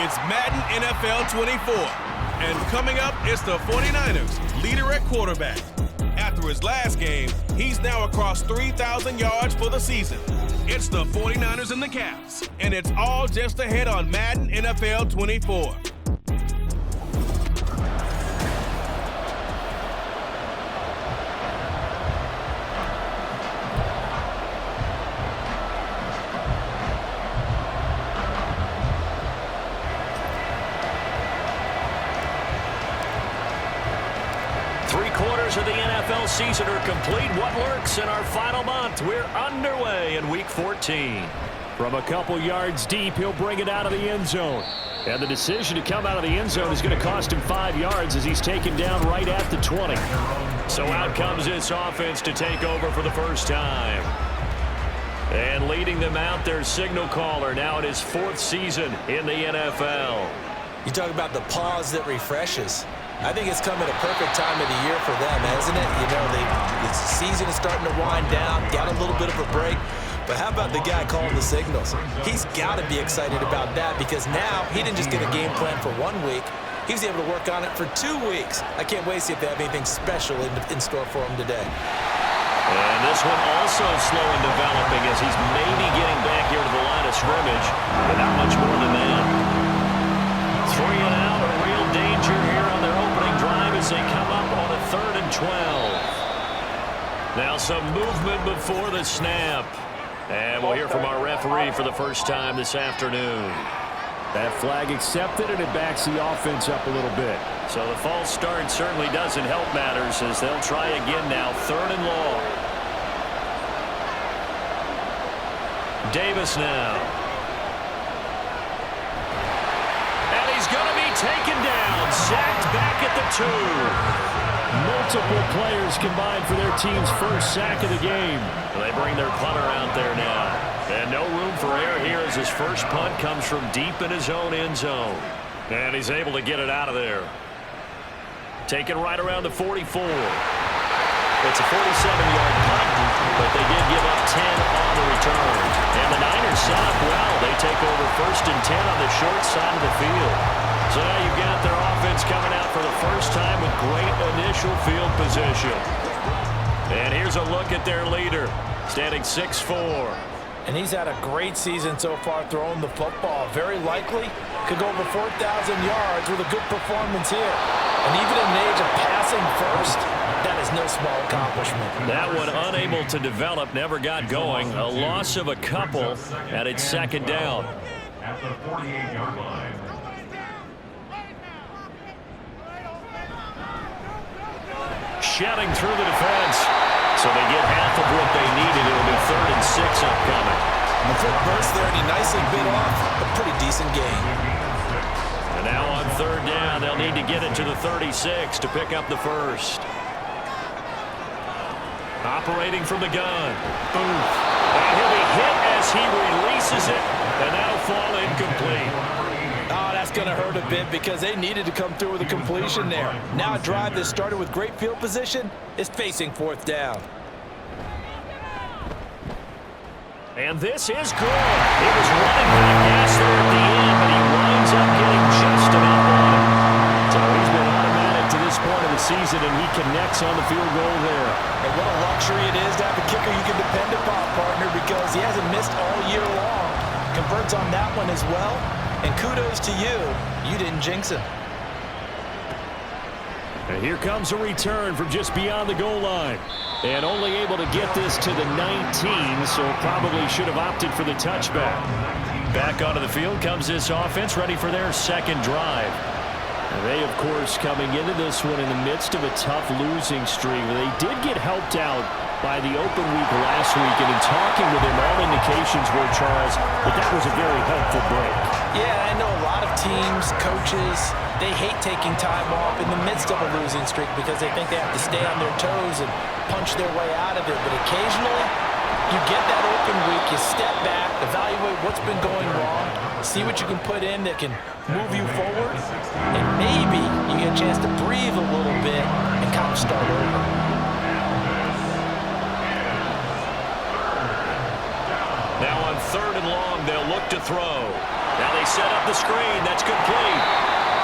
It's Madden NFL 24. And coming up, it's the 49ers, leader at quarterback. After his last game, he's now across 3,000 yards for the season. It's the 49ers and the Caps, and it's all just ahead on Madden NFL 24. Three-quarters of the NFL season are complete. What works in our final month? We're underway in Week 14. From a couple yards deep, he'll bring it out of the end zone. And the decision to come out of the end zone is going to cost him 5 yards as he's taken down right at the 20. So out comes this offense to take over for the first time. And leading them out, their signal caller, now in his 4th season in the NFL. You talk about the pause that refreshes. I think it's come at a perfect time of the year for them, hasn't it? You know, the season is starting to wind down, got a little bit of a break. But how about the guy calling the signals? He's got to be excited about that because now he didn't just get a game plan for 1 week. He was able to work on it for 2 weeks. I can't wait to see if they have anything special in store for him today. And this one also slow in developing as he's maybe getting back here to the line of scrimmage, but not much more than that. 3 and out, a real danger here on their opening drive as they come up on a 3rd and 12. Now some movement before the snap. And we'll hear from our referee for the first time this afternoon. That flag accepted, and it backs the offense up a little bit. So the false start certainly doesn't help matters as they'll try again now, 3rd and long. Davis now. And he's going to be taken down, sacked back at the 2. Multiple players combined for their team's first sack of the game. They bring their punter out there now. And no room for error here as his first punt comes from deep in his own end zone. And he's able to get it out of there. Taken right around the 44. It's a 47-yard punt, but they did give up 10 on the return. And the Niners set up well. They take over 1st and 10 on the short side of the field. So now you've got their offense coming out for the first time with great initial field position. And here's a look at their leader, standing 6'4". And he's had a great season so far throwing the football. Very likely could go over 4,000 yards with a good performance here. And even in the age of passing first, that is no small accomplishment. That one unable to develop, never got going. A loss of a couple, and it's 2nd down. At the 48-yard line. Shedding through the defense. So they get half of what they needed. It'll be 3rd and 6 upcoming. The foot burst there, and he nicely bit off a pretty decent gain. And now on 3rd down, they'll need to get it to the 36 to pick up the first. Operating from the gun. Oof. And he'll be hit as he releases it, and that'll fall incomplete. Oh, that's going to hurt a bit because they needed to come through with a completion there. Now a drive that started with great field position is facing 4th down. And this is good. He was running for the gas there at the end, but he winds up getting just enough on it. So he's been automatic to this point of the season, and he connects on the field goal there. And what a luxury it is to have a kicker you can depend upon, partner, because he hasn't missed all year long. Converts on that one as well. And kudos to you. You didn't jinx him. And here comes a return from just beyond the goal line. And only able to get this to the 19, so probably should have opted for the touchback. Back onto the field comes this offense, ready for their 2nd drive. And they, of course, coming into this one in the midst of a tough losing streak. They did get helped out by the open week last week, and in talking with him, all indications were, Charles, that was a very helpful break. Yeah, I know a lot of teams, coaches, they hate taking time off in the midst of a losing streak because they think they have to stay on their toes and punch their way out of it. But occasionally, you get that open week, you step back, evaluate what's been going wrong, see what you can put in that can move you forward, and maybe you get a chance to breathe a little bit and kind of start over. Now on 3rd and long, they'll look to throw. Now they set up the screen. That's complete.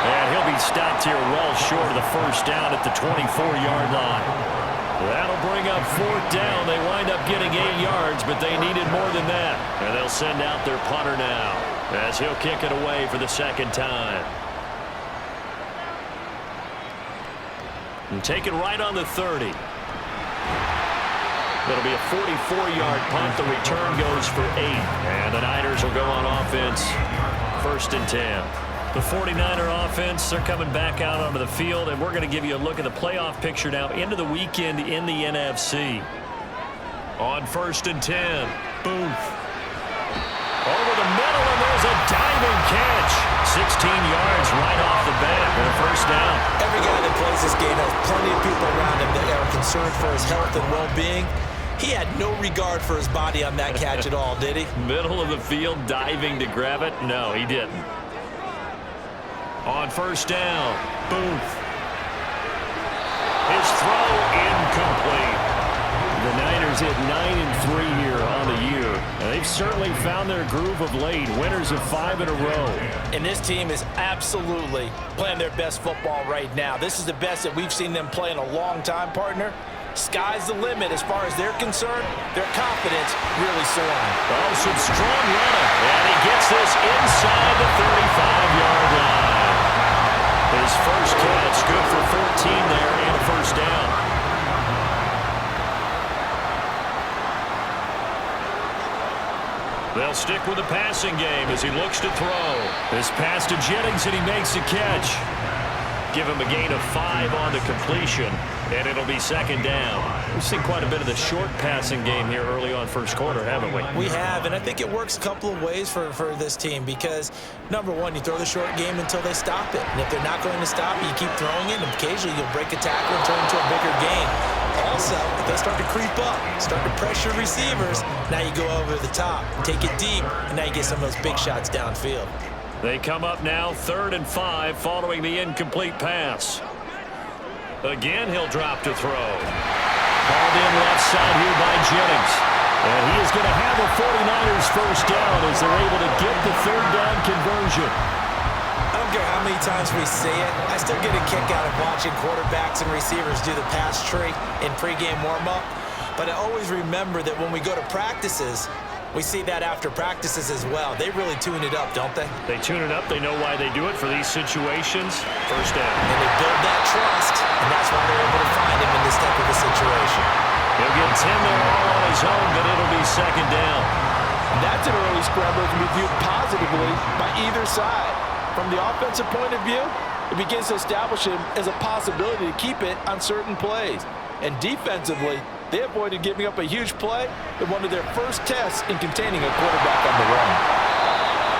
And he'll be stopped here well short of the first down at the 24-yard line. That'll bring up fourth down. They wind up getting 8 yards, but they needed more than that. And they'll send out their punter now as he'll kick it away for the second time. And take it right on the 30. It'll be a 44-yard punt. The return goes for 8. And the Niners will go on offense, 1st and 10. The 49er offense, they're coming back out onto the field, and we're going to give you a look at the playoff picture now into the weekend in the NFC. On 1st and 10, Booth. Over the middle, and there's a diving catch. 16 yards right off the bat for a first down. Every guy that plays this game has plenty of people around him that are concerned for his health and well-being. He had no regard for his body on that catch at all, did he? Middle of the field, diving to grab it? No, he didn't. On 1st down, Booth. His throw incomplete. The Niners hit 9-3 here on the year. And they've certainly found their groove of late. Winners of 5 in a row. And this team is absolutely playing their best football right now. This is the best that we've seen them play in a long time, partner. Sky's the limit as far as they're concerned. Their confidence really soaring. Oh, some strong running. And he gets this inside the 35-yard line. His first catch, good for 14 there and a first down. They'll stick with the passing game as he looks to throw. This pass to Jennings, and he makes the catch. Give him a gain of 5 on the completion, and it'll be 2nd down. We've seen quite a bit of the short passing game here early on first quarter, haven't we? We have, and I think it works a couple of ways for this team because, number one, you throw the short game until they stop it. And if they're not going to stop it, you keep throwing it, and occasionally you'll break a tackle and turn into a bigger game. Also, if they start to creep up, start to pressure receivers, now you go over the top, take it deep, and now you get some of those big shots downfield. They come up now 3rd and 5 following the incomplete pass. Again, he'll drop to throw. Called in left side here by Jennings. And he is going to have a 49ers first down as they're able to get the 3rd down conversion. I don't care how many times we say it, I still get a kick out of watching quarterbacks and receivers do the pass tree in pregame warm-up. But I always remember that when we go to practices, we see that after practices as well. They really tune it up, don't they? They tune it up. They know why they do it for these situations. First down. And they build that trust, and that's why they're able to find him in this type of a situation. He'll get 10 there all on his own, but it'll be 2nd down. And that's an early scramble that can be viewed positively by either side. From the offensive point of view, it begins to establish him as a possibility to keep it on certain plays. And defensively, they avoided giving up a huge play in one of their first tests in containing a quarterback on the run.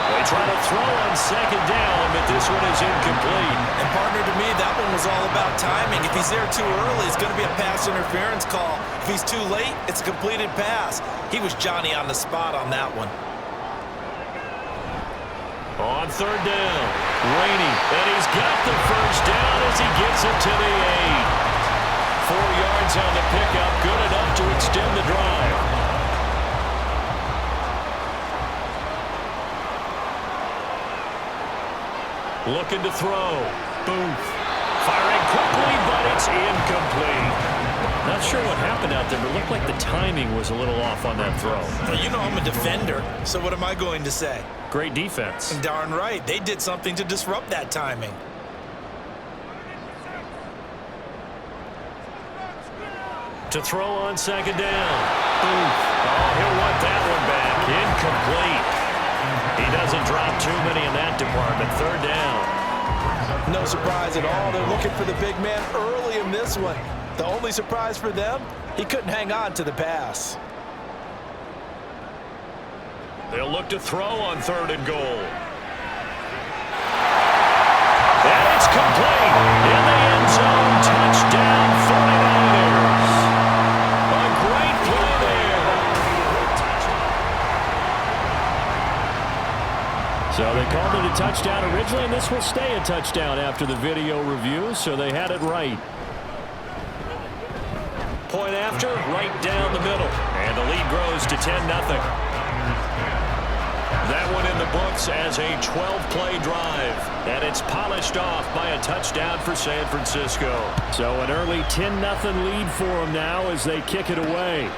They try to throw on 2nd down, but this one is incomplete. And partner, to me, that one was all about timing. If he's there too early, it's going to be a pass interference call. If he's too late, it's a completed pass. He was Johnny on the spot on that one. On 3rd down, Rainey, and he's got the first down as he gets it to the 8. 4 yards on the pickup, good enough to extend the drive. Looking to throw. Booth. Firing quickly, but it's incomplete. Not sure what happened out there, but it looked like the timing was a little off on that throw. Well, you know I'm a defender, so what am I going to say? Great defense. Darn right. They did something to disrupt that timing. To throw on 2nd down. Booth. Oh, he'll want that one back. Incomplete. He doesn't drop too many in that department. 3rd down. No surprise at all. They're looking for the big man early in this one. The only surprise for them, he couldn't hang on to the pass. They'll look to throw on 3rd and goal. And it's complete. In the end zone. Touchdown 49ers. A great play there. So they called it a touchdown originally, and this will stay a touchdown after the video review, so they had it right. Point after, right down the middle. And the lead grows to 10-0. That one in the books as a 12-play drive. And it's polished off by a touchdown for San Francisco. So an early 10-0 lead for them now as they kick it away.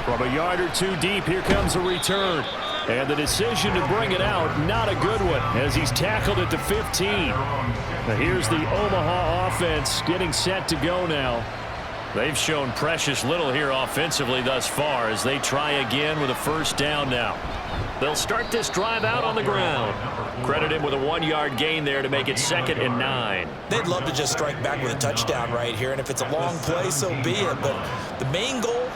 From a yard or two deep, here comes a return. And the decision to bring it out, not a good one, as he's tackled at the 15. Now here's the Omaha offense getting set to go now. They've shown precious little here offensively thus far as they try again with a first down now. They'll start this drive out on the ground. Credit him with a 1-yard gain there to make it 2nd and 9. They'd love to just strike back with a touchdown right here, and if it's a long play, so be it. But the main goal,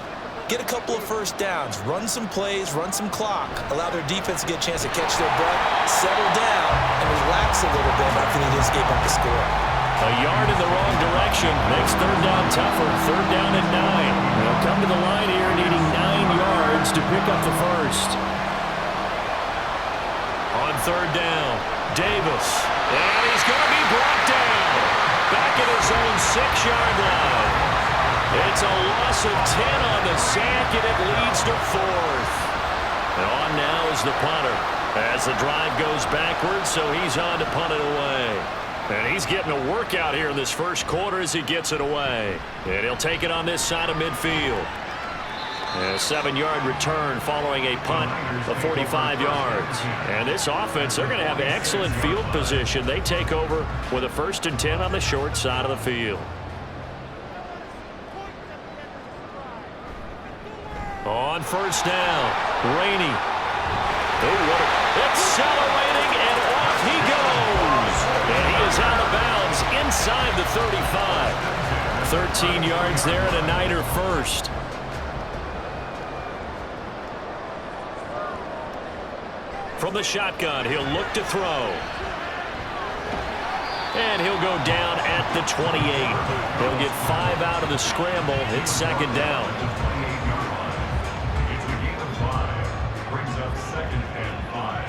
get a couple of first downs, run some plays, run some clock, allow their defense to get a chance to catch their breath, settle down, and relax a little bit after they just gave up the score. A yard in the wrong direction makes third down tougher. 3rd down and 9. They'll come to the line here needing 9 yards to pick up the first. On 3rd down, Davis. And he's going to be brought down. Back at his own 6-yard line. It's a loss of 10 on the sack, and it leads to 4th. And on now is the punter as the drive goes backwards, so he's on to punt it away. And he's getting a workout here in this first quarter as he gets it away. And he'll take it on this side of midfield. And a 7-yard return following a punt of 45 yards. And this offense, they're going to have excellent field position. They take over with a 1st and 10 on the short side of the field. On 1st down, Rainey. Accelerating, and off he goes. And he is out of bounds inside the 35. 13 yards there and a Niner first. From the shotgun, he'll look to throw. And he'll go down at the 28. He'll get 5 out of the scramble. It's 2nd down. It's a gain of 5. Brings up 2nd and 5.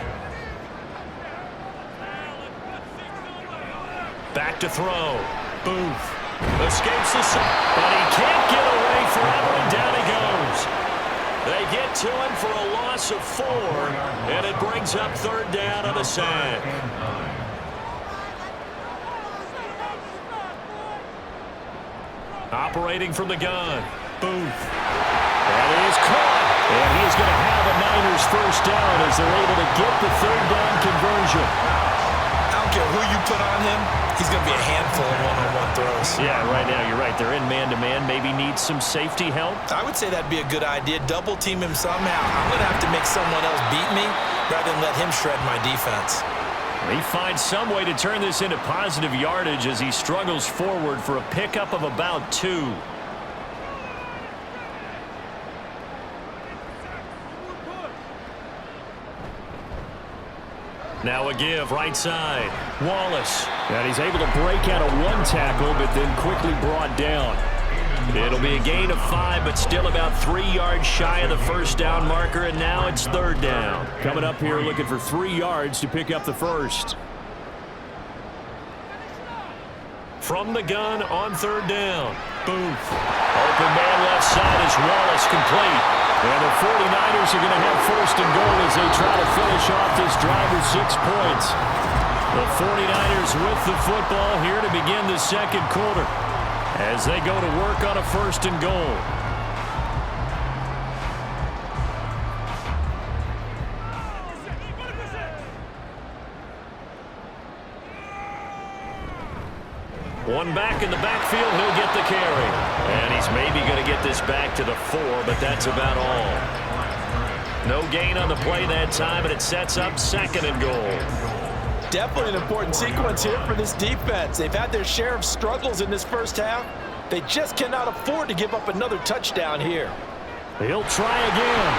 Back to throw. Booth escapes the sack, but he can't get away forever, and down he goes. They get to him for a loss of 4, and it brings up 3rd down on the sack. Operating from the gun, Booth. That is caught. And he is going to have a Niners first down as they're able to get the 3rd down conversion. I don't care who you put on him, he's going to be a handful of one-on-one throws. Yeah, right now you're right. They're in man-to-man. Maybe needs some safety help. I would say that'd be a good idea. Double team him somehow. I'm going to have to make someone else beat me rather than let him shred my defense. He finds some way to turn this into positive yardage as he struggles forward for a pickup of about 2. Now a give right side. Wallace. And he's able to break out of 1 tackle, but then quickly brought down. It'll be a gain of 5, but still about 3 yards shy of the first down marker, and now it's 3rd down. Coming up here looking for 3 yards to pick up the first. From the gun on 3rd down. Booth. Open man left side is Wallace, complete. And the 49ers are going to have 1st and goal as they try to finish off this drive with 6 points. The 49ers with the football here to begin the 2nd quarter as they go to work on a 1st and goal. One back in the backfield, he'll get the carry. And he's maybe going to get this back to the 4, but that's about all. No gain on the play that time, and it sets up 2nd and goal. Definitely an important sequence here for this defense. They've had their share of struggles in this first half. They just cannot afford to give up another touchdown here. He'll try again.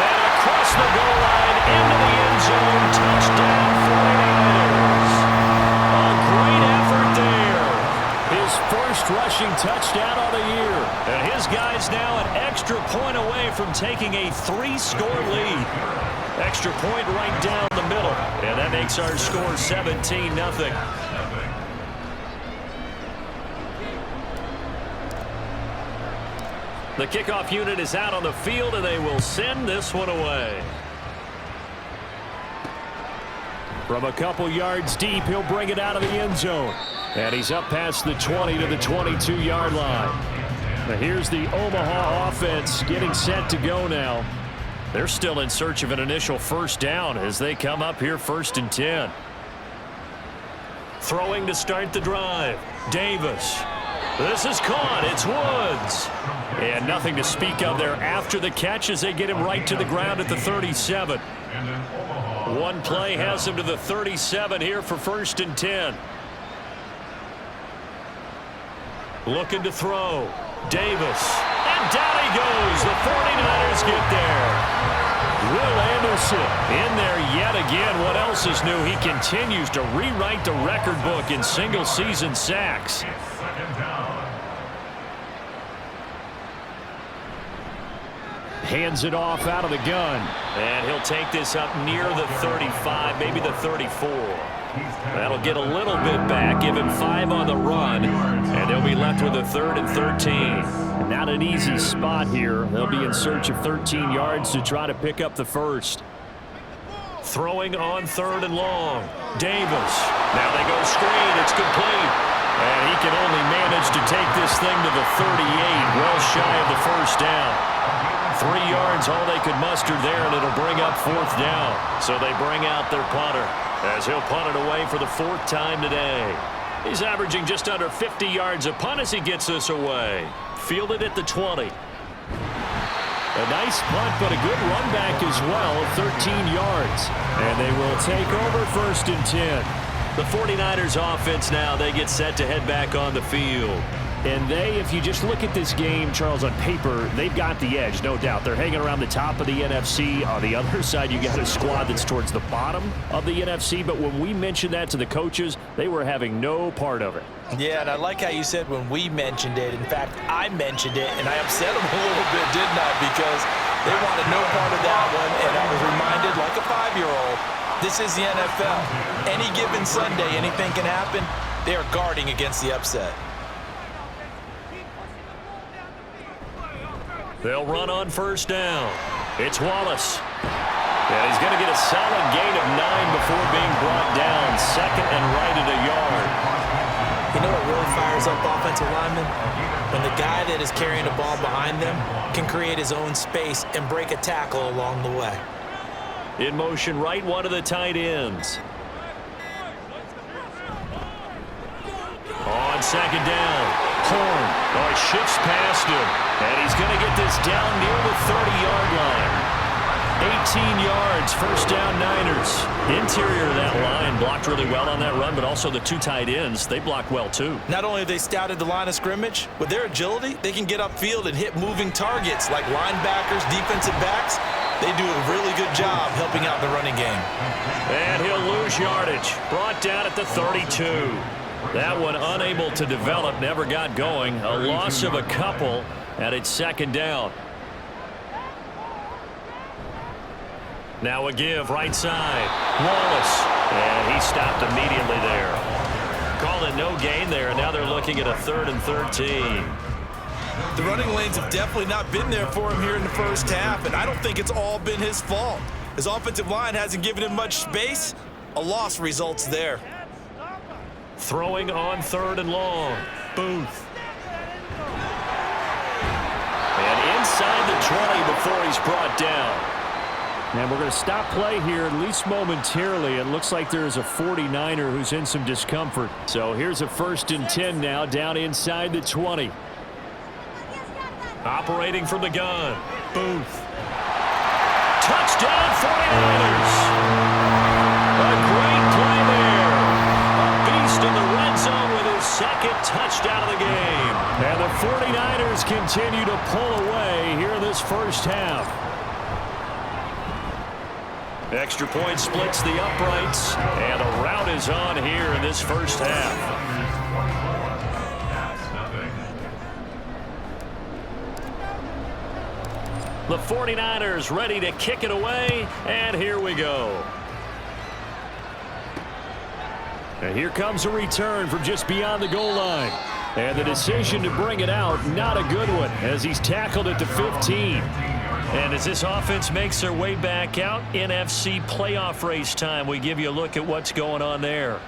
And across the goal line, into the end zone, touchdown 49ers. A great effort there. His first rushing touchdown of the year. And his guys now an extra point away from taking a 3-score lead. Extra point right down the middle. And that makes our score 17-0. The kickoff unit is out on the field, and they will send this one away. From a couple yards deep, he'll bring it out of the end zone. And he's up past the 20 to the 22-yard line. Now here's the Omaha offense getting set to go now. They're still in search of an initial first down as they come up here 1st and 10. Throwing to start the drive. Davis. This is caught. It's Woods. And nothing to speak of there after the catch as they get him right to the ground at the 37. One play has him to the 37 here for 1st and 10. Looking to throw. Davis. And down he goes. The 49ers get there. Will Anderson in there yet again. What else is new? He continues to rewrite the record book in single-season sacks. Hands it off out of the gun. And he'll take this up near the 35, maybe the 34. That'll get a little bit back, give him 5 on the run, and they'll be left with a 3rd and 13. Not an easy spot here. They'll be in search of 13 yards to try to pick up the first. Throwing on 3rd and long. Davis. Now they go screen. It's complete. And he can only manage to take this thing to the 38, well shy of the first down. 3 yards, all they could muster there, and it'll bring up 4th down. So they bring out their punter as he'll punt it away for the 4th time today. He's averaging just under 50 yards a punt as he gets this away. Fielded at the 20. A nice punt, but a good run back as well of 13 yards. And they will take over 1st and 10. The 49ers offense now, they get set to head back on the field. And if you just look at this game, Charles, on paper, they've got the edge, no doubt. They're hanging around the top of the NFC. On the other side, you got a squad that's towards the bottom of the NFC. But when we mentioned that to the coaches, they were having no part of it. Yeah, and I like how you said when we mentioned it. In fact, I mentioned it, and I upset them a little bit, didn't I? Because they wanted no part of that one, and I was reminded, like a 5-year-old, this is the NFL. Any given Sunday, anything can happen. They are guarding against the upset. They'll run on 1st down. It's Wallace. And he's going to get a solid gain of 9 before being brought down. 2nd and right at a yard. You know what really fires up offensive linemen? When the guy that is carrying the ball behind them can create his own space and break a tackle along the way. In motion right, one of the tight ends. On 2nd down. Horn. Oh, he shifts past him. And he's going to get this down near the 30-yard line. 18 yards, 1st down Niners. Interior of that line blocked really well on that run, but also the 2 tight ends, they block well too. Not only have they scouted the line of scrimmage, with their agility, they can get upfield and hit moving targets like linebackers, defensive backs. They do a really good job helping out the running game. And he'll lose yardage. Brought down at the 32. That one unable to develop, never got going. A loss of a couple, and it's 2nd down. Now a give, right side. Wallace. And he stopped immediately there. Called it no gain there, and now they're looking at a 3rd and 13. The running lanes have definitely not been there for him here in the first half, and I don't think it's all been his fault. His offensive line hasn't given him much space. A loss results there. Throwing on 3rd and long. Booth. And inside the 20 before he's brought down. And we're going to stop play here, at least momentarily. It looks like there's a 49er who's in some discomfort. So here's a 1st and 10 now, down inside the 20. Operating from the gun. Booth. Touchdown 49ers. A great play there. A beast in the red zone with his 2nd touchdown of the game. And the 49ers continue to pull away here in this first half. Extra point splits the uprights, and a rout is on here in this first half. The 49ers ready to kick it away, and here we go. And here comes a return from just beyond the goal line. And the decision to bring it out, not a good one, as he's tackled at the 15. And as this offense makes their way back out, NFC playoff race time, we give you a look at what's going on there.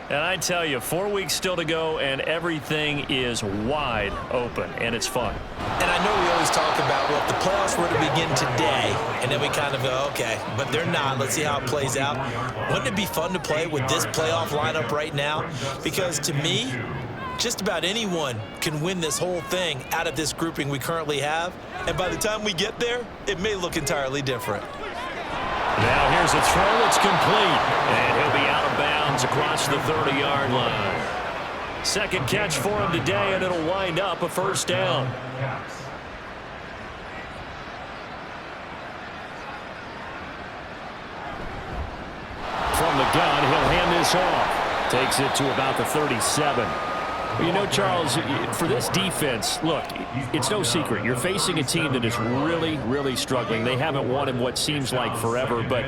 And I tell you, 4 weeks still to go, and everything is wide open, and it's fun. And I know we always talk about, well, if the playoffs were to begin today, and then we kind of go, okay, but they're not. Let's see how it plays out. Wouldn't it be fun to play with this playoff lineup right now? Because to me, just about anyone can win this whole thing out of this grouping we currently have. And by the time we get there, it may look entirely different. Now here's a throw. It's complete. And he'll be out of bounds across the 30-yard line. Second catch for him today, and it'll wind up a first down. From the gun, he'll hand this off. Takes it to about the 37. Well, you know, Charles, for this defense, look, it's no secret. You're facing a team that is really, really struggling. They haven't won in what seems like forever, but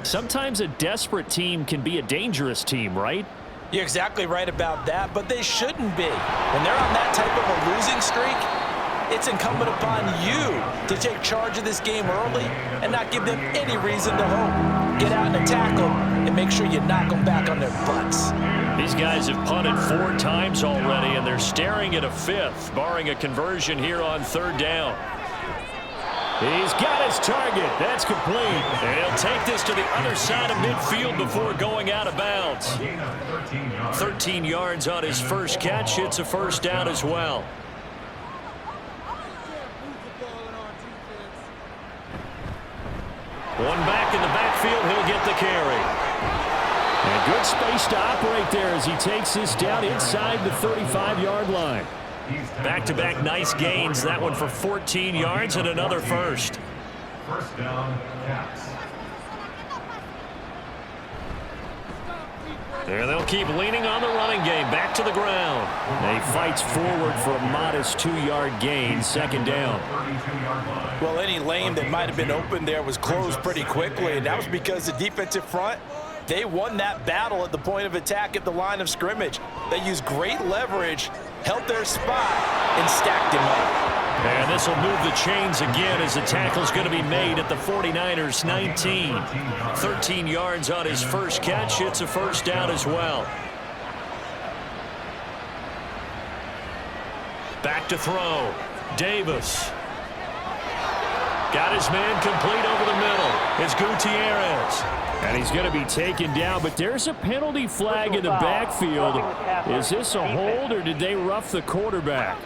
sometimes a desperate team can be a dangerous team, right? You're exactly right about that, but they shouldn't be. When they're on that type of a losing streak, it's incumbent upon you to take charge of this game early and not give them any reason to hope. Get out and attack them and make sure you knock them back on their butts. These guys have punted 4 times already, and they're staring at a 5th, barring a conversion here on 3rd down. He's got his target. That's complete. And he'll take this to the other side of midfield before going out of bounds. 13 yards on his first catch. It's a first down as well. One back in the backfield. He'll get the carry. And good space to operate there as he takes this down inside the 35-yard line. Back-to-back nice gains. That one for 14 yards and another first. First down, Caps. And they'll keep leaning on the running game. Back to the ground. And he fights forward for a modest 2-yard gain. Second down. Well, any lane that might have been open there was closed pretty quickly, and that was because the defensive front, they won that battle at the point of attack at the line of scrimmage. They used great leverage, held their spot, and stacked him up. And this will move the chains again as the tackle's going to be made at the 49ers 19. 13 yards on his first catch. It's a first down as well. Back to throw. Davis. Got his man complete over the middle. It's Gutierrez. And he's going to be taken down, but there's a penalty flag in the backfield. Is this a hold, or did they rough the quarterback?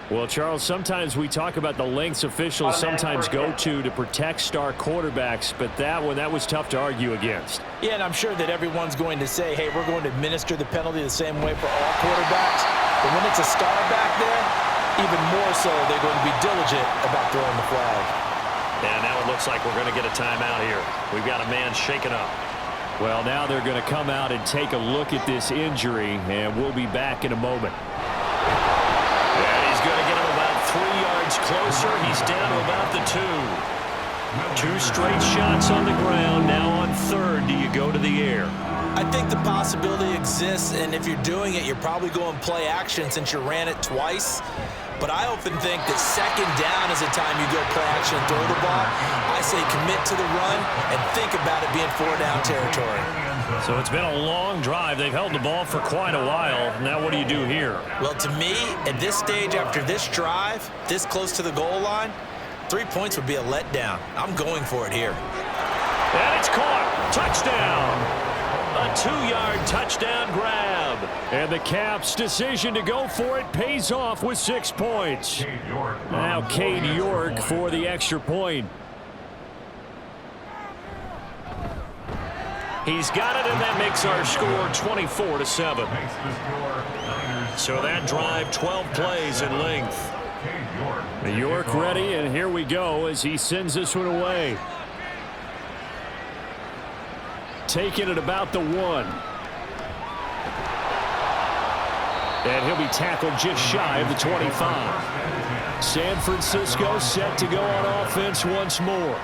Well, Charles, sometimes we talk about the lengths officials sometimes go to protect star quarterbacks, but that was tough to argue against. Yeah, and I'm sure that everyone's going to say, hey, we're going to administer the penalty the same way for all quarterbacks. But when it's a star back there, even more so, they're going to be diligent about throwing the flag. And now it looks like we're going to get a timeout here. We've got a man shaken up. Well, now they're going to come out and take a look at this injury, and we'll be back in a moment. And he's going to get him about 3 yards closer. He's down to about the 2. 2 straight shots on the ground. Now on 3rd, do you go to the air? I think the possibility exists, and if you're doing it, you're probably going play action since you ran it twice. But I often think that 2nd down is the time you go play action and throw the ball. I say commit to the run and think about it being 4-down territory. So it's been a long drive. They've held the ball for quite a while. Now what do you do here? Well, to me, at this stage after this drive, this close to the goal line, 3 points would be a letdown. I'm going for it here. And it's caught. Touchdown. A 2-yard touchdown grab. And the Caps' decision to go for it pays off with 6 points. Now Cade York for the extra point. He's got it, and that makes our score 24-7. So that drive, 12 plays in length. York ready, and here we go as he sends this one away. Taking it about the 1. And he'll be tackled just shy of the 25. San Francisco set to go on offense once more.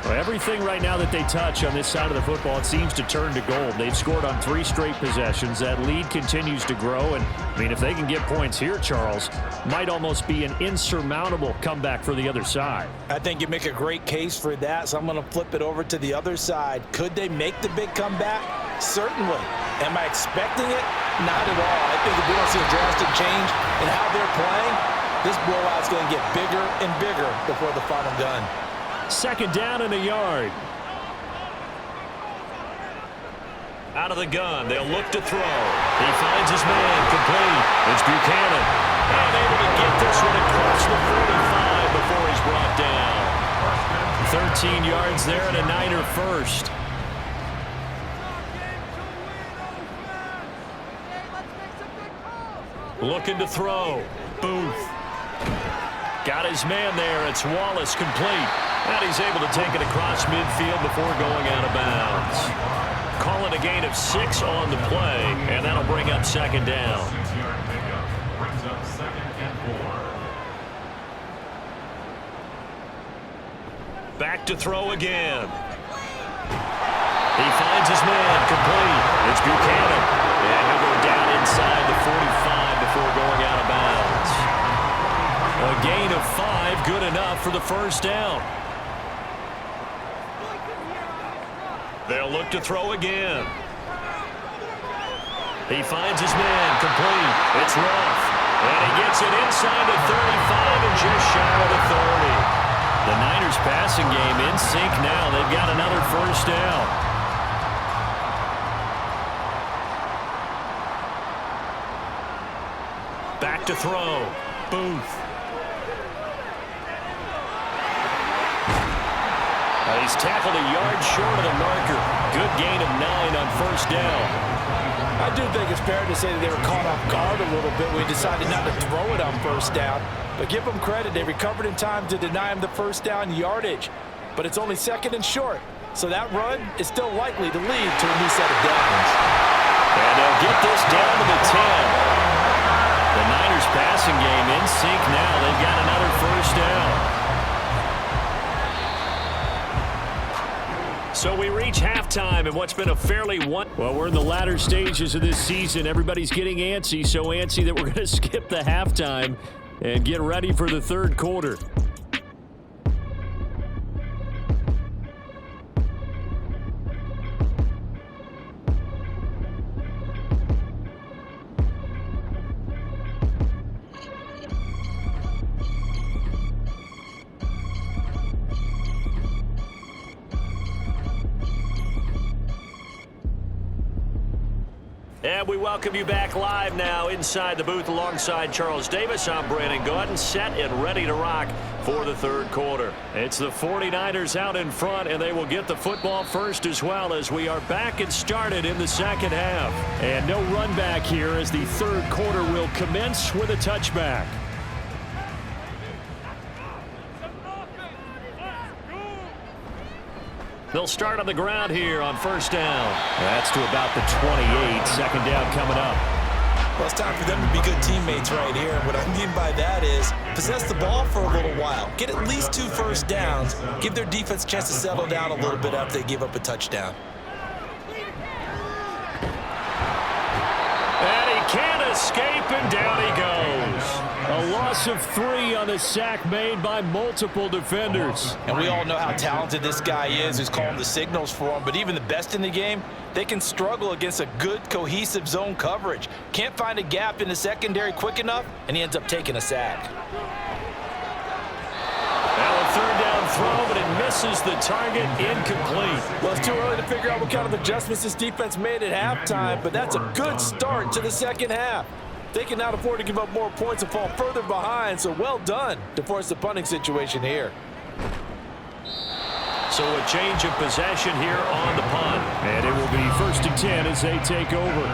Well, everything right now that they touch on this side of the football, it seems to turn to gold. They've scored on 3 straight possessions. That lead continues to grow. And, I mean, if they can get points here, Charles, might almost be an insurmountable comeback for the other side. I think you make a great case for that, so I'm going to flip it over to the other side. Could they make the big comeback? Certainly. Am I expecting it? Not at all. I think if we don't see a drastic change in how they're playing, this blowout's going to get bigger and bigger before the final gun. 2nd down and a yard. Out of the gun, they'll look to throw. He finds his man, complete. It's Buchanan. And able to get this one across the 45 before he's brought down. 13 yards there and a Niner first. Looking to throw. Booth. Got his man there. It's Wallace, complete. And he's able to take it across midfield before going out of bounds. Calling a gain of 6 on the play, and that'll bring up 2nd down. 6-yard pickup brings up 2nd and 4. Back to throw again. He finds his man, complete. It's Buchanan. And he'll go down inside the 45 before going out of bounds. A gain of 5, good enough for the 1st down. They'll look to throw again. He finds his man, complete. It's Ruff. And he gets it inside the 35 and just shy of the 30. The Niners passing game in sync now. They've got another 1st down. Back to throw. Booth. He's tackled a yard short of the marker. Good gain of 9 on 1st down. I do think it's fair to say that they were caught off guard a little bit. We decided not to throw it on 1st down. But give them credit. They recovered in time to deny him the 1st down yardage. But it's only 2nd and short. So that run is still likely to lead to a new set of downs. And they'll get this down to the 10. The Niners passing game in sync now. They've got another 1st down. So we reach halftime in what's been a fairly Well, we're in the latter stages of this season. Everybody's getting antsy, so antsy that we're going to skip the halftime and get ready for the 3rd quarter. And we welcome you back live now inside the booth alongside Charles Davis. I'm Brandon Gaudin, set and ready to rock for the 3rd quarter. It's the 49ers out in front, and they will get the football first as well as we are back and started in the 2nd half. And no run back here as the 3rd quarter will commence with a touchback. They'll start on the ground here on 1st down. That's to about the 28. 2nd down coming up. Well, it's time for them to be good teammates right here. And what I mean by that is possess the ball for a little while. Get at least 2 1st downs. Give their defense a chance to settle down a little bit after they give up a touchdown. And he can't escape, and down he goes. A loss of 3 on the sack made by multiple defenders. And we all know how talented this guy is who's calling the signals for him. But even the best in the game, they can struggle against a good, cohesive zone coverage. Can't find a gap in the secondary quick enough, and he ends up taking a sack. Now a 3rd down throw, but it misses the target, incomplete. Well, it's too early to figure out what kind of adjustments this defense made at halftime, but that's a good start to the 2nd half. They can now afford to give up more points and fall further behind, so well done to force the punting situation here. So a change of possession here on the punt. And it will be 1st and 10 as they take over.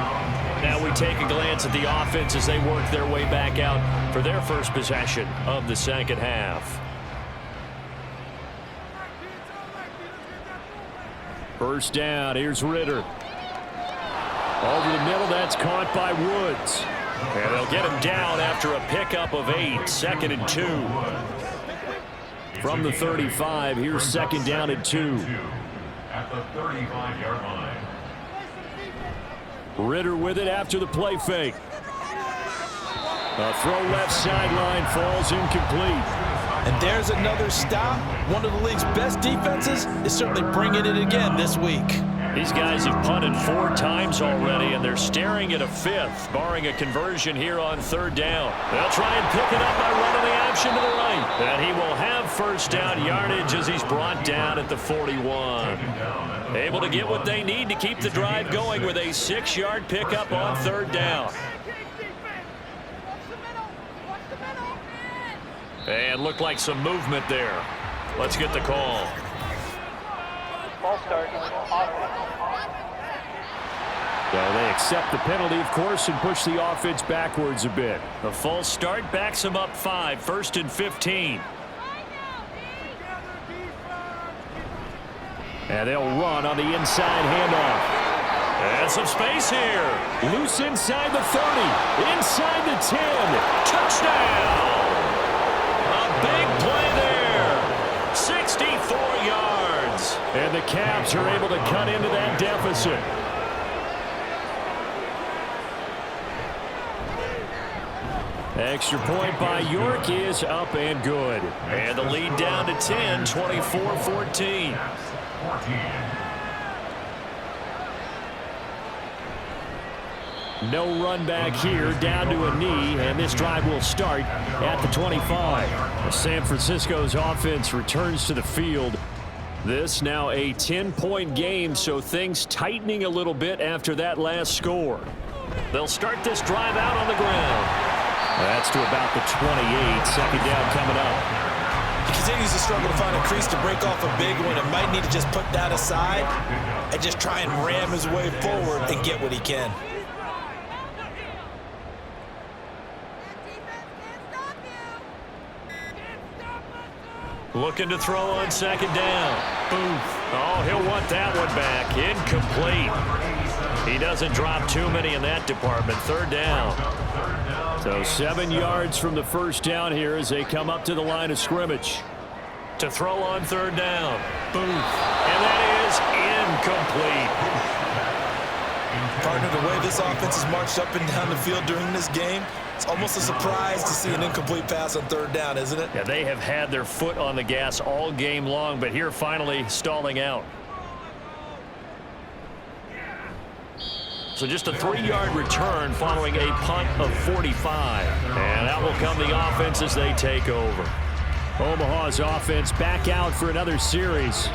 Now we take a glance at the offense as they work their way back out for their first possession of the 2nd half. 1st down, here's Ritter. Over the middle, that's caught by Woods. And they'll get him down after a pickup of 8, 2nd and 2. From the 35, here's second down and 2. At the 35-yard line. Ritter with it after the play fake. A throw left sideline falls incomplete. And there's another stop. One of the league's best defenses is certainly bringing it again this week. These guys have punted 4 times already, and they're staring at a 5th, barring a conversion here on 3rd down. They'll try and pick it up by running the option to the right. And he will have first down yardage as he's brought down at the 41. Able to get what they need to keep the drive going with a 6-yard pickup on 3rd down. And looked like some movement there. Let's get the call. Ball start. So they accept the penalty, of course, and push the offense backwards a bit. The false start backs them up 5, 1st and 15. And they'll run on the inside handoff. And some space here. Loose inside the 30, inside the 10. Touchdown! A big play there. 64 yards. And the Cavs are able to cut into that deficit. Extra point by York is up and good. And the lead down to 10, 24-14. No run back here, down to a knee, and this drive will start at the 25. San Francisco's offense returns to the field. This now a 10-point game, so things tightening a little bit after that last score. They'll start this drive out on the ground. That's to about the 28. Second down coming up. He continues to struggle to find a crease to break off a big one and might need to just put that aside and just try and ram his way forward and get what he can. Looking to throw on second down. Booth. Oh, he'll want that one back. Incomplete. He doesn't drop too many in that department. 3rd down. So 7 yards from the first down here as they come up to the line of scrimmage. To throw on 3rd down. Booth. And that is incomplete. Partner, the way this offense has marched up and down the field during this game, it's almost a surprise to see an incomplete pass on 3rd down, isn't it? Yeah, they have had their foot on the gas all game long, but here finally stalling out. So just a 3-yard return following a punt of 45. And that will come the offense as they take over. Omaha's offense back out for another series.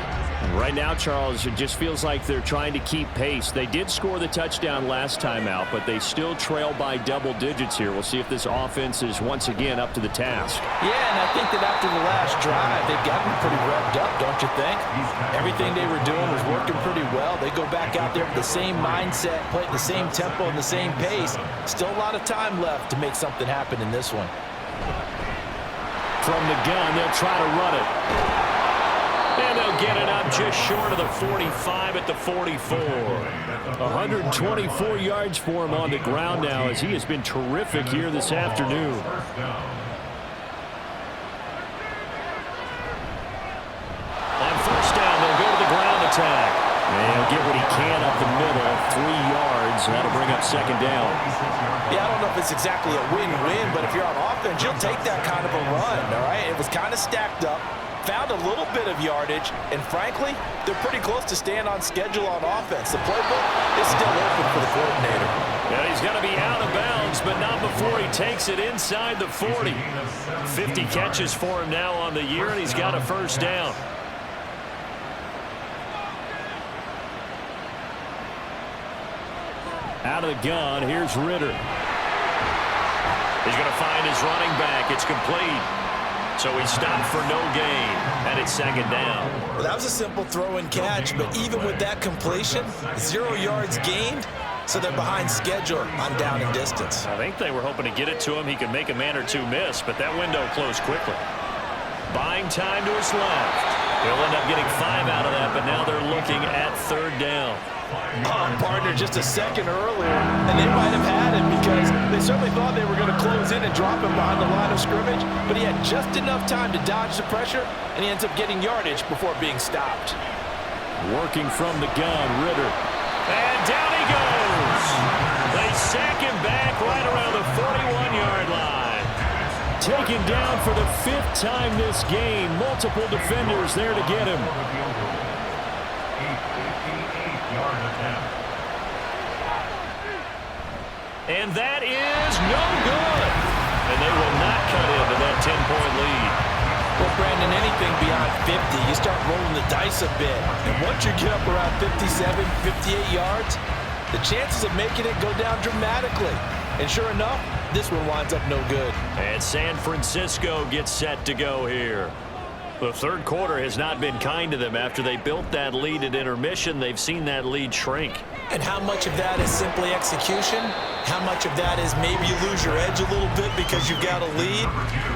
And right now, Charles, it just feels like they're trying to keep pace. They did score the touchdown last time out, but they still trail by double digits here. We'll see if this offense is once again up to the task. Yeah, and I think that after the last drive, they've gotten pretty revved up, don't you think? Everything they were doing was working pretty well. They go back out there with the same mindset, play at the same tempo and the same pace. Still a lot of time left to make something happen in this one. From the gun, they'll try to run it. And they'll get it up just short of the 45 at the 44. 124 yards for him on the ground now as he has been terrific here this afternoon. On 1st down, they'll go to the ground attack. And he'll get what he can up the middle, 3 yards. That'll bring up second down. Yeah, I don't know if it's exactly a win-win, but if you're on offense, you'll take that kind of a run, all right? It was kind of stacked up. Found a little bit of yardage, and frankly, they're pretty close to staying on schedule on offense. The playbook is still open for the coordinator. Yeah, he's going to be out of bounds, but not before he takes it inside the 40. 50 catches for him now on the year, and he's got a first down. Out of the gun, here's Ritter. He's going to find his running back. It's complete. So he stopped for no gain, and it's second down. Well, that was a simple throw and catch, but even with that completion, 0 yards gained, so they're behind schedule on down and distance. I think they were hoping to get it to him. He could make a man or two miss, but that window closed quickly. Buying time to his left. He'll end up getting 5 out of that, but now they're looking at third down. Partner just a second earlier, and they might have had him because they certainly thought they were going to close in and drop him behind the line of scrimmage, but he had just enough time to dodge the pressure, and he ends up getting yardage before being stopped. Working from the gun, Ritter. And down he goes. They sack him back right around the 41-yard line. Taken down for the 5th time this game. Multiple defenders there to get him. And that is no good. And they will not cut into that 10-point lead. Well, Brandon, anything beyond 50, you start rolling the dice a bit. And once you get up around 57, 58 yards, the chances of making it go down dramatically. And sure enough, this one winds up no good. And San Francisco gets set to go here. The third quarter has not been kind to them. After they built that lead at intermission, they've seen that lead shrink. And how much of that is simply execution? How much of that is maybe you lose your edge a little bit because you've got a lead?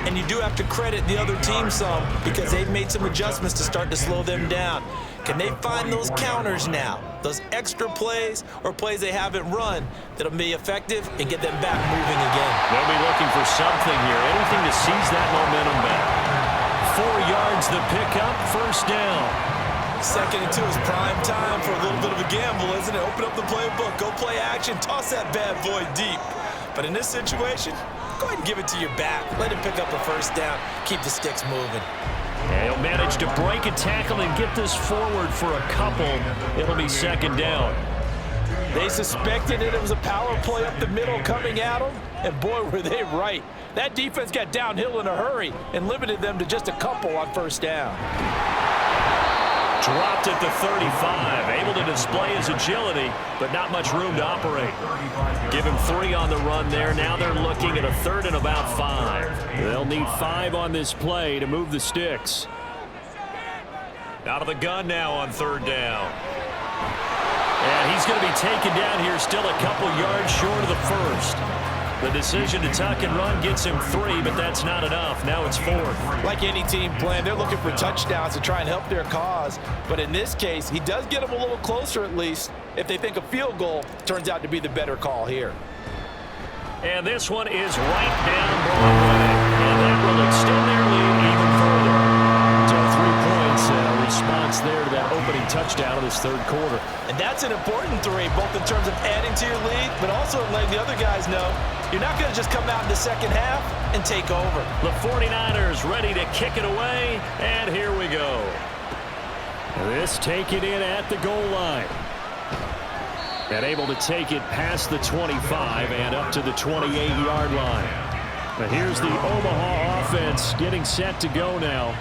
And you do have to credit the other team some because they've made some adjustments to start to slow them down. Can they find those counters now, those extra plays or plays they haven't run that'll be effective and get them back moving again? They'll be looking for something here, anything to seize that momentum back. 4 yards the pickup, first down. 2nd and 2 is prime time for a little bit of a gamble, isn't it? Open up the playbook, go play action, toss that bad boy deep. But in this situation, go ahead and give it to your back. Let him pick up a first down, keep the sticks moving. And he'll manage to break a tackle and get this forward for a couple. It'll be 2nd down. They suspected it was a power play up the middle coming at them, and boy, were they right. That defense got downhill in a hurry and limited them to just a couple on first down. Dropped at the 35, able to display his agility, but not much room to operate. Give him 3 on the run there. Now they're looking at a 3rd and about 5. They'll need 5 on this play to move the sticks. Out of the gun now on 3rd down. And he's going to be taken down here, still a couple yards short of the first. The decision to tuck and run gets him 3, but that's not enough. Now it's 4th. Like any team plan, they're looking for touchdowns to try and help their cause. But in this case, he does get them a little closer at least if they think a field goal turns out to be the better call here. And this one is right down Broadway. And that will extend their lead even further. So 3 points, response there to that opening touchdown of this third quarter. And that's an important 3, both in terms of adding to your lead, but also letting the other guys know you're not going to just come out in the second half and take over. The 49ers ready to kick it away, and here we go. This taken in at the goal line. And able to take it past the 25 and up to the 28-yard line. But here's the Omaha offense getting set to go now.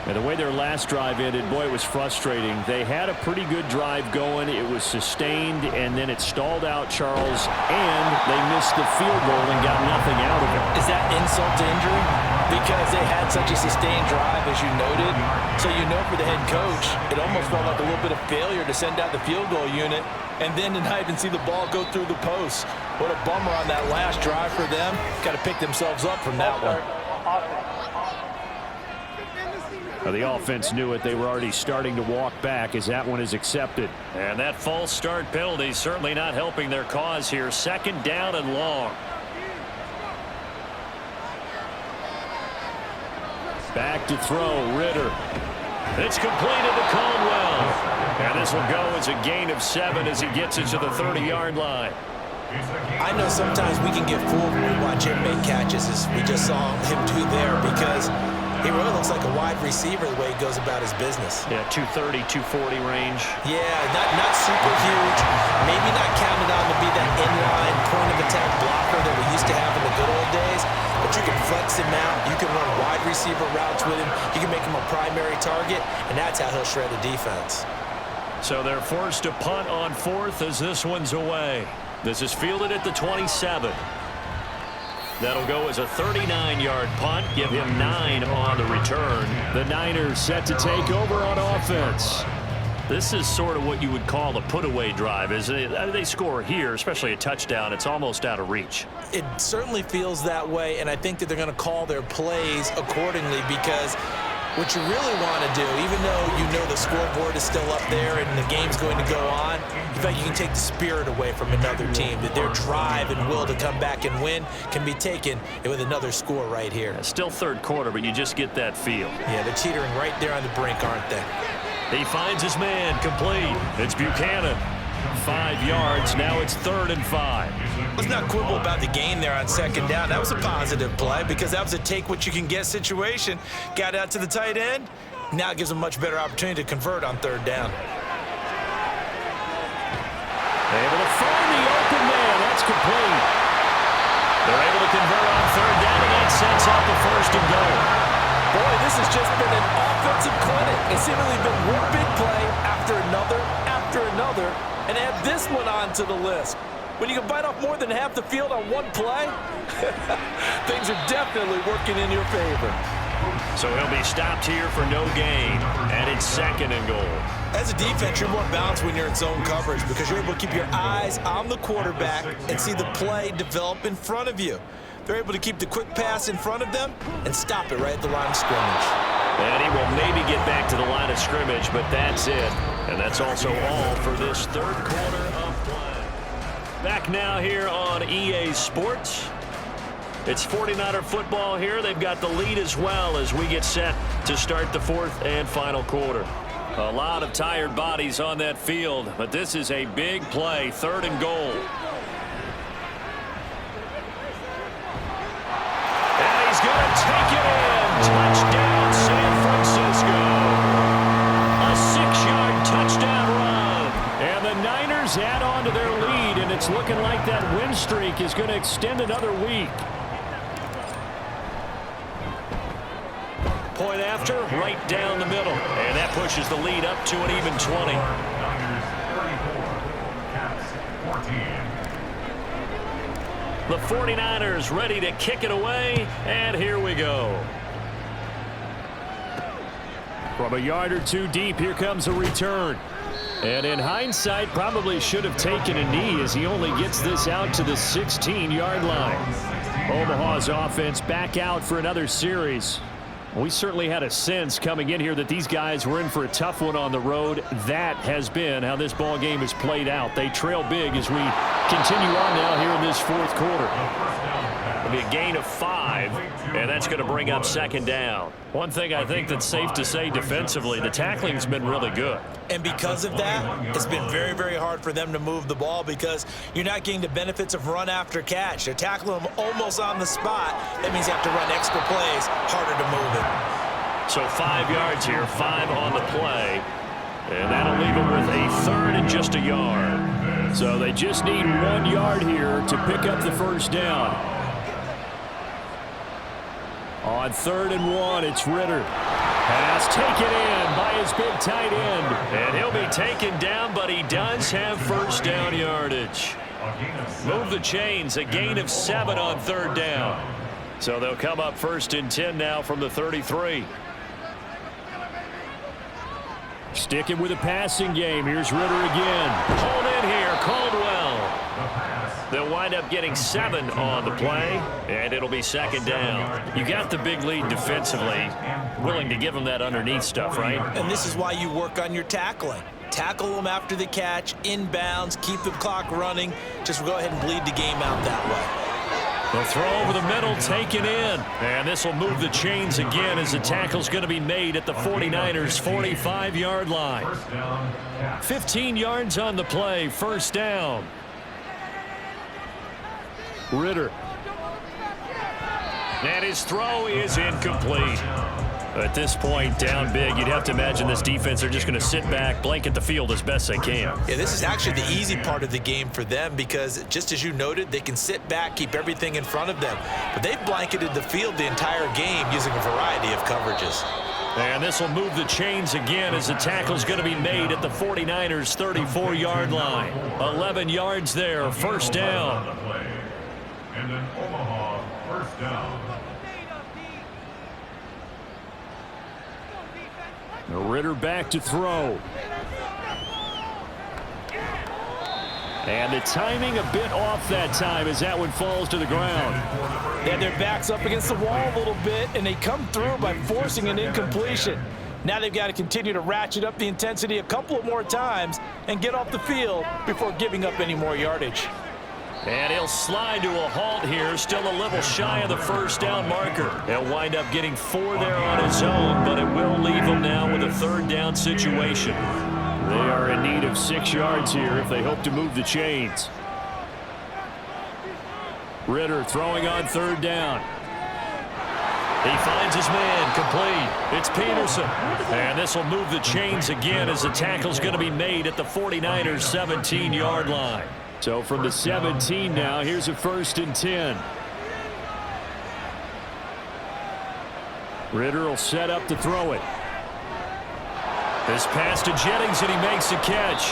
And the way their last drive ended, boy, it was frustrating. They had a pretty good drive going. It was sustained, and then it stalled out, Charles, and they missed the field goal and got nothing out of it. Is that insult to injury? Because they had such a sustained drive, as you noted. So you know for the head coach, it almost felt like a little bit of failure to send out the field goal unit and then to not even see the ball go through the post. What a bummer on that last drive for them. Got to pick themselves up from that one. Well, the offense knew it. They were already starting to walk back as that one is accepted. And that false start penalty certainly not helping their cause here. 2nd down and long. Back to throw, Ritter. It's completed to Caldwell. And this will go as a gain of 7 as he gets it to the 30-yard line. I know sometimes we can get fooled when we watch him make catches, as we just saw him do there, because he really looks like a wide receiver the way he goes about his business. Yeah, 230, 240 range. Yeah, not super huge. Maybe not counted on to be that inline point-of-attack blocker that we used to have in the good old days. But you can flex him out. You can run wide receiver routes with him. You can make him a primary target, and that's how he'll shred the defense. So they're forced to punt on 4th as this one's away. This is fielded at the 27. That'll go as a 39-yard punt. Give him 9 on the return. The Niners set to take over on offense. This is sort of what you would call a put-away drive, isn't it? They score here, especially a touchdown. It's almost out of reach. It certainly feels that way, and I think that they're going to call their plays accordingly because What you really want to do, even though you know the scoreboard is still up there and the game's going to go on, you feel like you can take the spirit away from another team, that their drive and will to come back and win can be taken with another score right here. Still third quarter, but you just get that feel. Yeah, they're teetering right there on the brink, aren't they? He finds his man, complete. It's Buchanan. 5 yards, now it's 3rd and 5. Let's not quibble about the gain there on second down. That was a positive play because that was a take-what-you-can-get situation. Got out to the tight end. Now it gives them a much better opportunity to convert on 3rd down. Able to find the open man. That's complete. They're able to convert on 3rd down, and that sets up the 1st and goal. Boy, this has just been an offensive clinic. It's seemingly been one big play after another, and add this one onto the list. When you can bite off more than half the field on one play, things are definitely working in your favor. So he'll be stopped here for no gain, and it's 2nd and goal. As a defense, you're more balanced when you're in zone coverage because you're able to keep your eyes on the quarterback and see the play develop in front of you. They're able to keep the quick pass in front of them and stop it right at the line of scrimmage. And he will maybe get back to the line of scrimmage, but that's it. And that's also all for this 3rd quarter of play. Back now here on EA Sports. It's 49er football here. They've got the lead as well as we get set to start the 4th and final quarter. A lot of tired bodies on that field, but this is a big play, 3rd and goal. And he's going to take it in. Touchdown, San Francisco. A 6-yard touchdown run. And the Niners add on to their lead, and it's looking like that win streak is going to extend another week. Point after, right down the middle. And that pushes the lead up to an even 20. The 49ers ready to kick it away, and here we go. From a yard or two deep, here comes a return. And in hindsight, probably should have taken a knee as he only gets this out to the 16-yard line. Omaha's offense back out for another series. We certainly had a sense coming in here that these guys were in for a tough one on the road. That has been how this ball game has played out. They trail big as we continue on now here in this 4th quarter. It'll be a gain of 5, and that's going to bring up 2nd down. One thing I think that's safe to say defensively, the tackling's been really good. And because of that, it's been very, very hard for them to move the ball because you're not getting the benefits of run after catch. They're tackling them almost on the spot. That means you have to run extra plays, harder to move it. So 5 yards here, 5 on the play. And that'll leave them with a 3rd and just a yard. So they just need 1 yard here to pick up the 1st down. On 3rd and 1, it's Ritter. Pass taken in by his big tight end. And he'll be taken down, but he does have 1st down yardage. Move the chains, a gain of 7 on 3rd down. So they'll come up 1st and 10 now from the 33. Sticking with a passing game. Here's Ritter again. Hold in here, Caldwell. They'll wind up getting 7 on the play, and it'll be 2nd down. You got the big lead defensively, willing to give them that underneath stuff, right? And this is why you work on your tackling. Tackle them after the catch, inbounds, keep the clock running. Just go ahead and bleed the game out that way. The throw over the middle taken in. And this will move the chains again as the tackle's going to be made at the 49ers' 45-yard line. 15 yards on the play, 1st down. Ritter. And his throw is incomplete. At this point, down big, you'd have to imagine this defense are just going to sit back, blanket the field as best they can. Yeah, this is actually the easy part of the game for them because, just as you noted, they can sit back, keep everything in front of them. But they've blanketed the field the entire game using a variety of coverages. And this will move the chains again as the tackle's going to be made at the 49ers' 34-yard line. 11 yards there, 1st down. And then Omaha, 1st down. Ritter back to throw. And the timing a bit off that time as that one falls to the ground. Yeah, their back's up against the wall a little bit, and they come through by forcing an incompletion. Now they've got to continue to ratchet up the intensity a couple of more times and get off the field before giving up any more yardage. And he'll slide to a halt here, still a little shy of the first down marker. He'll wind up getting 4 there on his own, but it will leave him now with a 3rd down situation. They are in need of 6 yards here if they hope to move the chains. Ritter throwing on 3rd down. He finds his man, complete. It's Peterson. And this will move the chains again as the tackle's going to be made at the 49ers' 17-yard line. So from the 17 now, here's a 1st and 10. Ritter will set up to throw it. This pass to Jennings, and he makes the catch.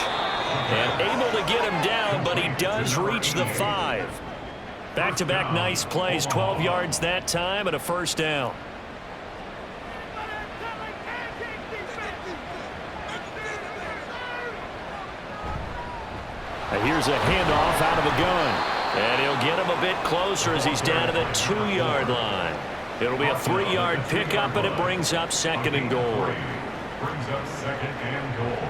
And able to get him down, but he does reach the 5. Back-to-back nice plays, 12 yards that time and a 1st down. And here's a handoff out of the gun. And he'll get him a bit closer as he's down to the 2-yard line. It'll be a 3-yard pickup, and it brings up 2nd and goal. Brings up 2nd and goal.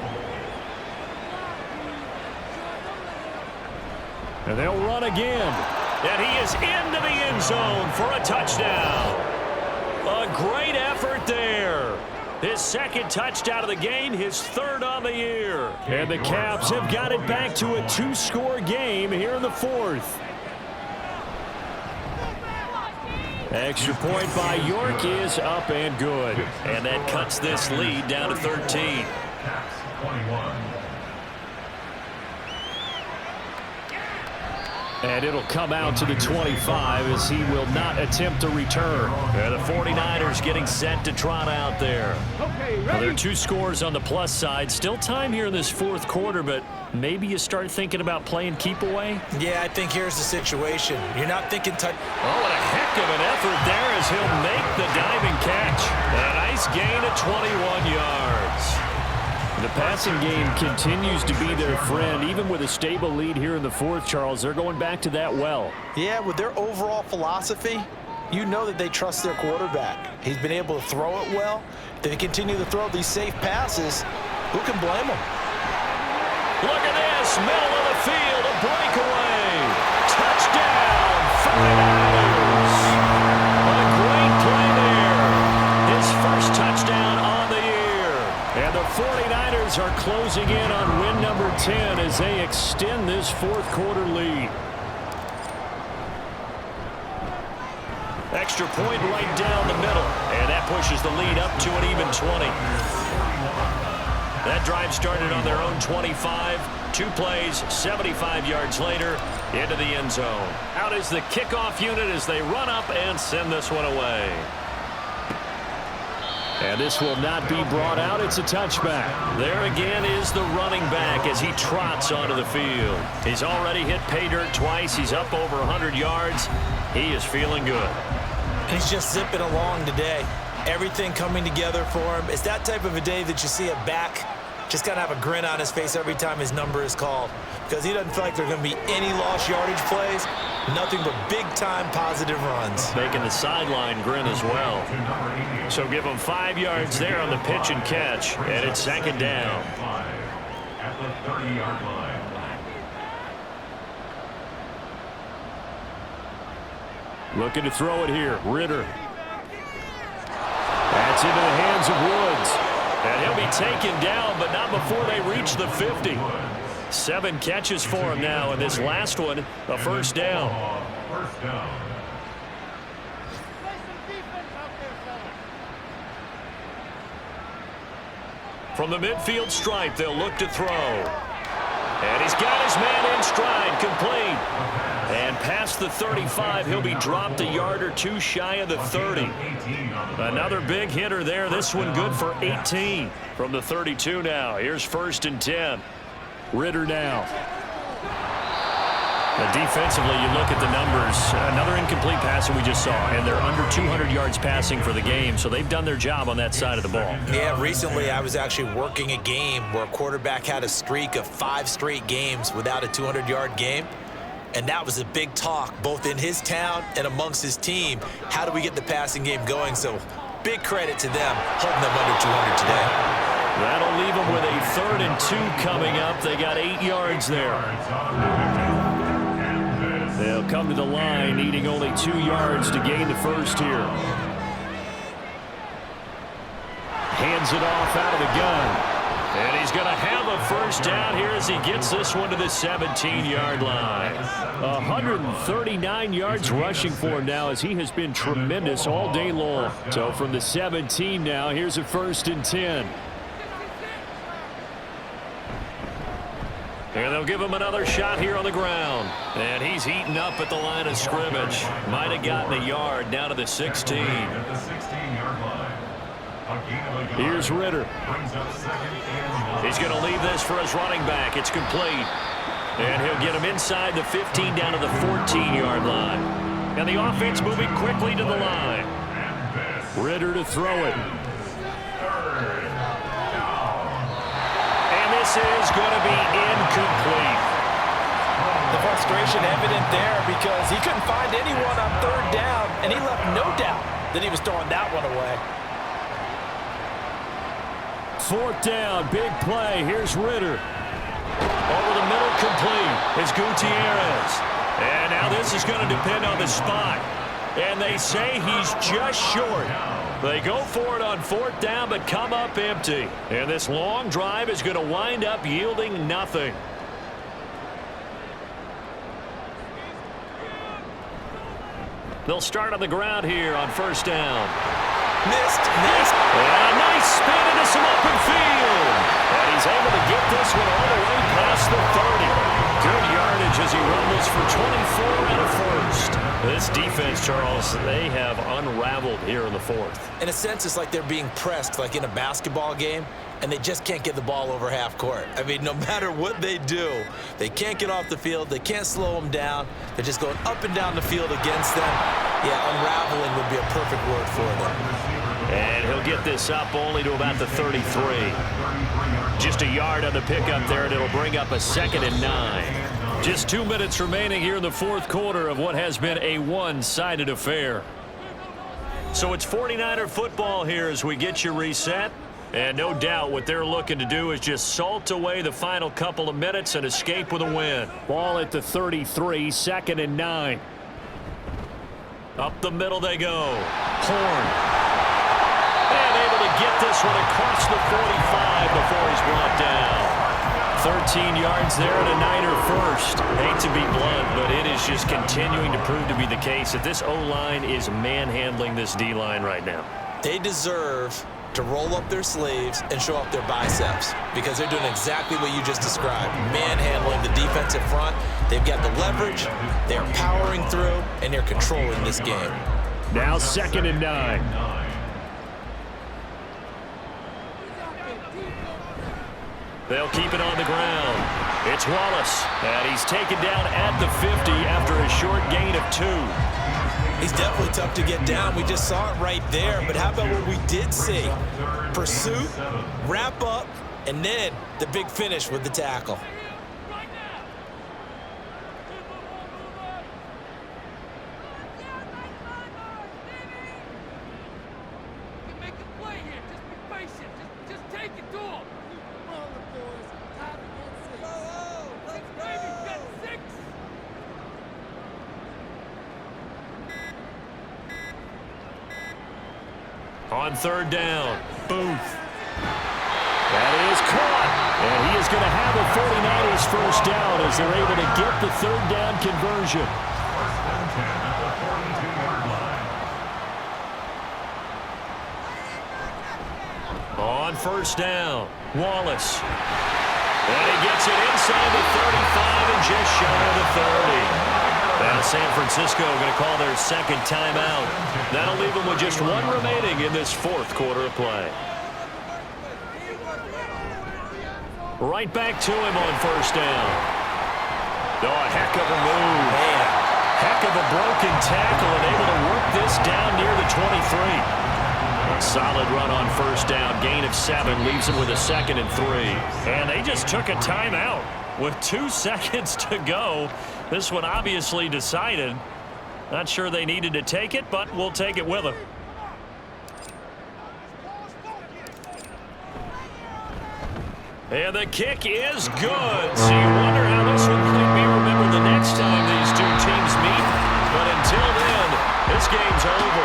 And they'll run again. And he is into the end zone for a touchdown. A great effort there. His 2nd touchdown of the game, his 3rd on the year. And the Caps have got it back to a 2-score game here in the 4th. Extra point by York is up and good. And that cuts this lead down to 13. Caps 21. And it'll come out to the 25 as he will not attempt to return. And the 49ers getting set to trot out there. Well, there are 2 scores on the plus side. Still time here in this 4th quarter, but maybe you start thinking about playing keep away? Yeah, I think here's the situation. You're not thinking touch. Oh, and a heck of an effort there as he'll make the diving catch. A nice gain of 21 yards. The passing game continues to be their friend. Even with a stable lead here in the 4th, Charles, they're going back to that well. Yeah, with their overall philosophy, you know that they trust their quarterback. He's been able to throw it well. They continue to throw these safe passes. Who can blame them? Look at this, middle of the field, a breakaway. Touchdown, 49ers. A great play there. His 1st touchdown on the year. And the 49ers are closing in on win number 10 as they extend this 4th quarter lead. Extra point right down the middle. And that pushes the lead up to an even 20. That drive started on their own 25. 2 plays, 75 yards later, into the end zone. Out is the kickoff unit as they run up and send this one away. And this will not be brought out. It's a touchback. There again is the running back as he trots onto the field. He's already hit pay dirt twice. He's up over 100 yards. He is feeling good. He's just zipping along today. Everything coming together for him. It's that type of a day that you see a back just got to have a grin on his face every time his number is called, because he doesn't feel like there are going to be any lost yardage plays. Nothing but big-time positive runs. Making the sideline grin as well. So give him 5 yards there on the pitch and catch, and it's 2nd down. At the 30-yard line. Looking to throw it here. Ritter. That's into the hands of Woods. And he'll be taken down, but not before they reach the 50. 7 catches for him now, and this last one, a 1st down. First down. From the midfield stripe, they'll look to throw. And he's got his man in stride, complete. And past the 35, he'll be dropped a yard or 2 shy of the 30. Another big hitter there. This one good for 18. From the 32 now, here's 1st and 10. Ritter now. Defensively, you look at the numbers. Another incomplete pass that we just saw, and they're under 200 yards passing for the game, so they've done their job on that side of the ball. Yeah, recently I was actually working a game where a quarterback had a streak of 5 straight games without a 200-yard game, and that was a big talk both in his town and amongst his team. How do we get the passing game going? So big credit to them holding them under 200 today. That'll leave them with a 3rd and 2 coming up. They got 8 yards there. They'll come to the line, needing only 2 yards to gain the first here. Hands it off out of the gun. And he's going to have a first down here as he gets this one to the 17-yard line. 139 yards rushing for him now as he has been tremendous all day long. So from the 17 now, here's a 1st and 10. And they'll give him another shot here on the ground. And he's heating up at the line of scrimmage. Might have gotten a yard down to the 16. Here's Ritter. He's going to leave this for his running back. It's complete. And he'll get him inside the 15 down to the 14-yard line. And the offense moving quickly to the line. Ritter to throw it. This is going to be incomplete. The frustration evident there because he couldn't find anyone on 3rd down, and he left no doubt that he was throwing that one away. 4th down, big play. Here's Ritter. Over the middle, complete. It's Gutierrez. And now this is going to depend on the spot. And they say he's just short. They go for it on 4th down, but come up empty. And this long drive is going to wind up yielding nothing. They'll start on the ground here on 1st down. Missed. And a nice spin into some open field. And he's able to get this one all the way past the 30. Good yardage as he rumbles for 24 and a 1st. This defense, Charles, they have unraveled here in the 4th. In a sense, it's like they're being pressed like in a basketball game, and they just can't get the ball over half court. I mean, no matter what they do, they can't get off the field. They can't slow them down. They're just going up and down the field against them. Yeah, unraveling would be a perfect word for them. And he'll get this up only to about the 33. Just a yard on the pickup there, and it'll bring up a 2nd and 9. Just 2 minutes remaining here in the 4th quarter of what has been a one-sided affair. So it's 49er football here as we get you reset. And no doubt what they're looking to do is just salt away the final couple of minutes and escape with a win. Ball at the 33, 2nd and 9. Up the middle they go. Horn. And able to get this one across the 45 before he's brought down. 13 yards there and a Niner first. Hate to be blunt, but it is just continuing to prove to be the case that this O-line is manhandling this D-line right now. They deserve to roll up their sleeves and show up their biceps because they're doing exactly what you just described, manhandling the defensive front. They've got the leverage, they're powering through, and they're controlling this game. Now 2nd and 9. They'll keep it on the ground. It's Wallace, and he's taken down at the 50 after a short gain of 2. He's definitely tough to get down. We just saw it right there, but how about what we did see? Pursuit, wrap up, and then the big finish with the tackle. On 3rd down, Booth. That is caught. And he is going to have a 49ers first down as they're able to get the 3rd down conversion. On 1st down, Wallace. And he gets it inside the 35 and just shy of the 30. Now San Francisco going to call their 2nd timeout. That'll leave them with just 1 remaining in this 4th quarter of play. Right back to him on 1st down. Oh, a heck of a move. Man. Heck of a broken tackle and able to work this down near the 23. A solid run on first down. Gain of 7 leaves him with a 2nd and 3. And they just took a timeout with 2 seconds to go. This one obviously decided. Not sure they needed to take it, but we'll take it with them. And the kick is good. So you wonder how this one might be remembered the next time these two teams meet. But until then, this game's over.